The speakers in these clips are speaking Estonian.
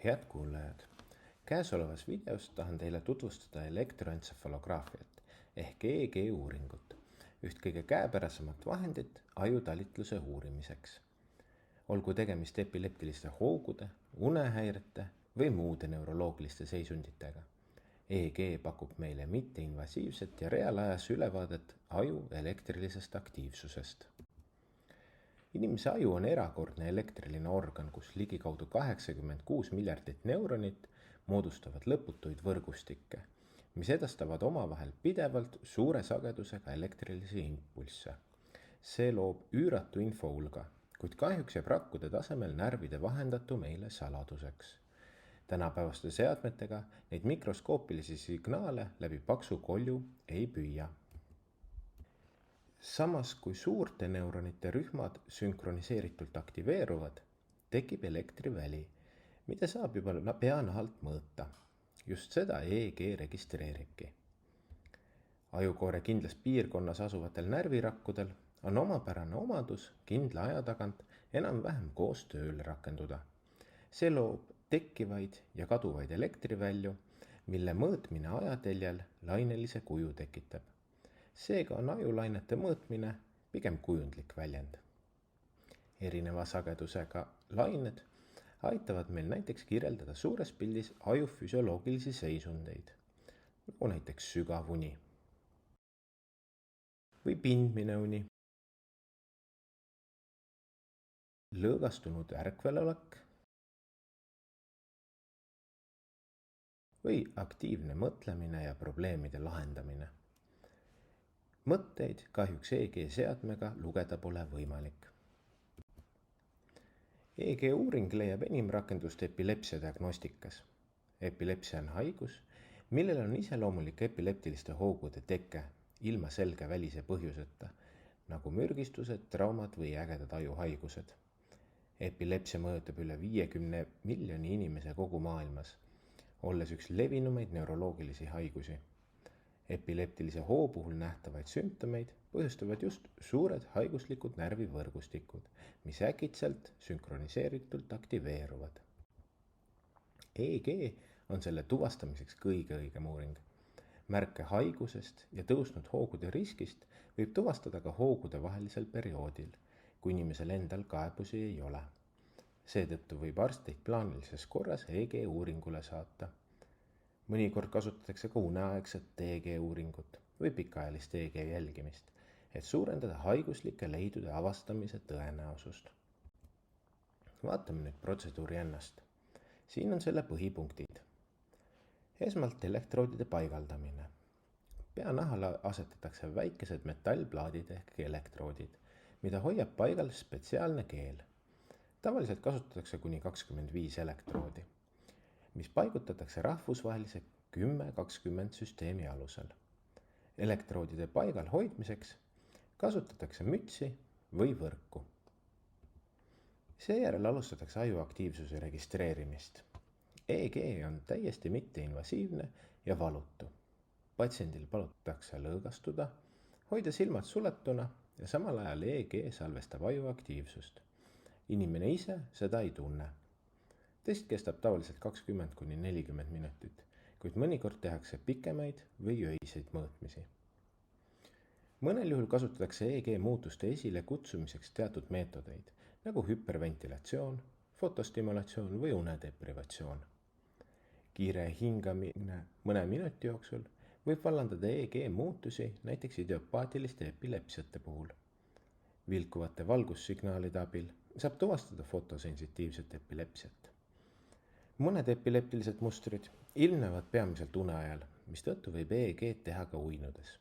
Head kuulajad, käesolevas videos tahan teile tutvustada elektroentsefalograafiat ehk EEG uuringut, üht kõige käepärasemat vahendit ajutalitluse uurimiseks. Olgu tegemist epileptiliste hoogude, unehäirete või muude neuroloogiliste seisunditega. EEG pakub meile mitteinvasiivset ja reaalajas ülevaadet aju elektrilisest aktiivsusest. Inimese aju on erakordne elektriline organ, kus ligikaudu 86 miljardit neuronit moodustavad lõputuid võrgustikke, mis edastavad omavahel pidevalt suure sagedusega elektrilisi impulsse. See loob üüratu infohulga, kuid kahjuks jääb rakkude tasemel närvide vahendatu meile saladuseks. Tänapäevaste seadmetega neid mikroskoopilisi signaale läbi paksu kolju ei püüa. Samas kui suurte neuronite rühmad sünkroniseeritult aktiveeruvad, tekib elektriväli, mida saab juba peanahalt mõõta. Just seda EEG registreeribki. Ajukoore kindlas piirkonnas asuvatel närvirakkudel on omapärane omadus kindla aja tagant enam-vähem koos tööle rakenduda. See loob tekkivaid ja kaduvaid elektrivälju, mille mõõtmine ajateljel lainelise kuju tekitab. Seega on ajulainete mõõtmine pigem kujundlik väljend. Erineva sagedusega lained aitavad meil näiteks kirjeldada suures pildis aju füsioloogilisi seisundeid, nagu näiteks sügav uni või pindmine uni, lõõgastunud ärkvelolek või aktiivne mõtlemine ja probleemide lahendamine. Mõtteid kahjuks EEG seadmega lugeda pole võimalik. EEG uuring leiab enim rakendust epilepsia diagnostikas. Epilepsia on haigus, millel on iseloomulik epileptiliste hoogude teke ilma selge välise põhjuseta, nagu mürgistused, traumad või ägedad ajuhaigused. Epilepsia mõjutab üle 50 miljoni inimese kogu maailmas, olles üks levinumaid neuroloogilisi haigusi. Epileptilise hoo puhul nähtavaid sümptomeid põhjustavad just suured haiguslikud närvivõrgustikud, mis äkitselt sünkroniseeritult aktiveeruvad. EEG on selle tuvastamiseks kõige õigem uuring. Märke haigusest ja tõusnud hoogude riskist võib tuvastada ka hoogude vahelisel perioodil, kui inimesel endal kaebusi ei ole. Seetõttu võib arst teid plaanilises korras EEG uuringule saata. Mõnikord kasutatakse ka uneaegset EEG uuringut või pikaajalist EEG jälgimist, et suurendada haiguslike leidude avastamise tõenäosust. Vaatame nüüd protseduuri ennast. Siin on selle põhipunktid. Esmalt elektroodide paigaldamine. Peanahale asetatakse väikesed metallplaadid ehk elektroodid, mida hoiab paigal spetsiaalne keel. Tavaliselt kasutatakse kuni 25 elektroodi, mis paigutatakse rahvusvahelise 10-20 süsteemi alusel. Elektroodide paigal hoidmiseks kasutatakse mütsi või võrku. Seejärel alustatakse ajuaktiivsuse registreerimist. EEG on täiesti mitteinvasiivne ja valutu. Patsiendil palutakse lõõgastuda, hoida silmad suletuna ja samal ajal EEG salvestab ajuaktiivsust. Inimene ise seda ei tunne. Test kestab tavaliselt 20–40 minutit, kuid mõnikord tehakse pikemaid või öiseid mõõtmisi. Mõnel juhul kasutatakse EEG muutuste esile kutsumiseks teatud meetodeid, nagu hüperventilatsioon, fotostimulatsioon või unedeprivatsioon. Kiire hingamine mõne minuti jooksul võib vallandada EEG muutusi näiteks idiopaatiliste epilepsiate puhul. Vilkuvate valgussignaalide abil saab tuvastada fotosensitiivset epilepsiat. Mõned epileptilised mustrid ilmnevad peamiselt une ajal, mistõttu võib EEG teha ka uinudes.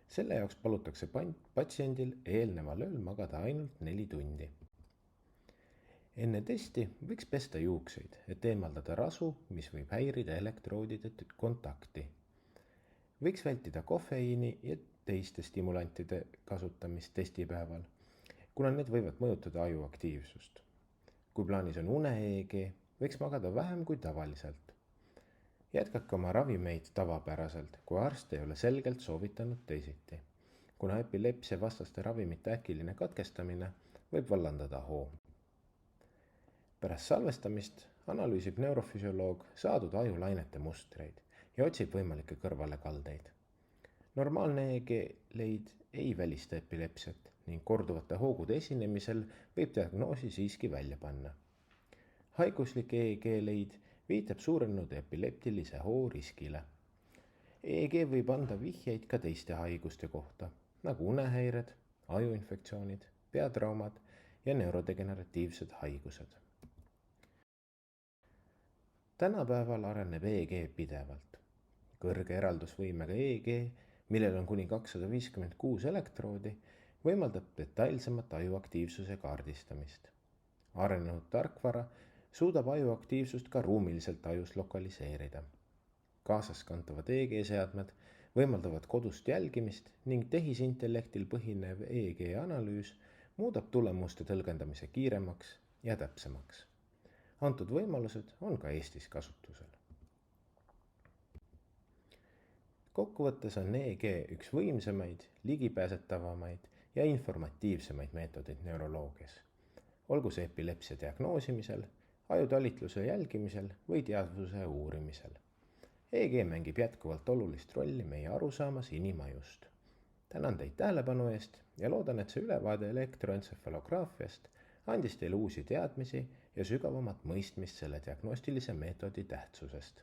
Selle jaoks palutakse patsiendil eelneval ööl magada ainult 4 tundi. Enne testi võiks pesta juukseid, et eemaldada rasu, mis võib häirida elektroodide kontakti. Võiks vältida kofeiini ja teiste stimulantide kasutamist testipäeval, kuna need võivad mõjutada ajuaktiivsust. Kui plaanis on une EEG, võiks magada vähem kui tavaliselt. Jätkake oma ravimeid tavapäraselt, kui arst ei ole selgelt soovitanud teisiti, kuna epilepsia vastaste ravimite äkiline katkestamine võib vallandada hoo. Pärast salvestamist analüüsib neurofüsioloog saadud ajulainete mustreid ja otsib võimalikke kõrvalekaldeid. Normaalne EEG-leid ei välista epilepsiat ning korduvate hoogude esinemisel võib diagnoosi siiski välja panna. Haiguslik EEG-leid viitab suurenenud epileptilise hoo riskile. EEG võib anda vihjeid ka teiste haiguste kohta, nagu unehäired, ajuinfektsioonid, peatraumad ja neurodegeneratiivsed haigused. Tänapäeval areneb EEG pidevalt. Kõrge eraldusvõimega EEG, millel on kuni 256 elektroodi, võimaldab detailsemat ajuaktiivsuse kaardistamist. Arenenud tarkvara suudab ajuaktiivsust ka ruumiliselt ajus lokaliseerida. Kaasaskantavad EEG-seadmed võimaldavad kodust jälgimist ning tehisintellektil põhinev EEG-analüüs muudab tulemuste tõlgendamise kiiremaks ja täpsemaks. Antud võimalused on ka Eestis kasutusel. Kokkuvõttes on EEG üks võimsamaid, ligipääsetavamaid ja informatiivsemaid meetodeid neuroloogias. Olgu see epilepsia diagnoosimisel, ajutalitluse jälgimisel või teadvuse uurimisel. EEG mängib jätkuvalt olulist rolli meie arusaamas inimajust. Tänan teid tähelepanu eest ja loodan, et see ülevaade elektroentsefalograafiast andis teile uusi teadmisi ja sügavamat mõistmist selle diagnostilise meetodi tähtsusest.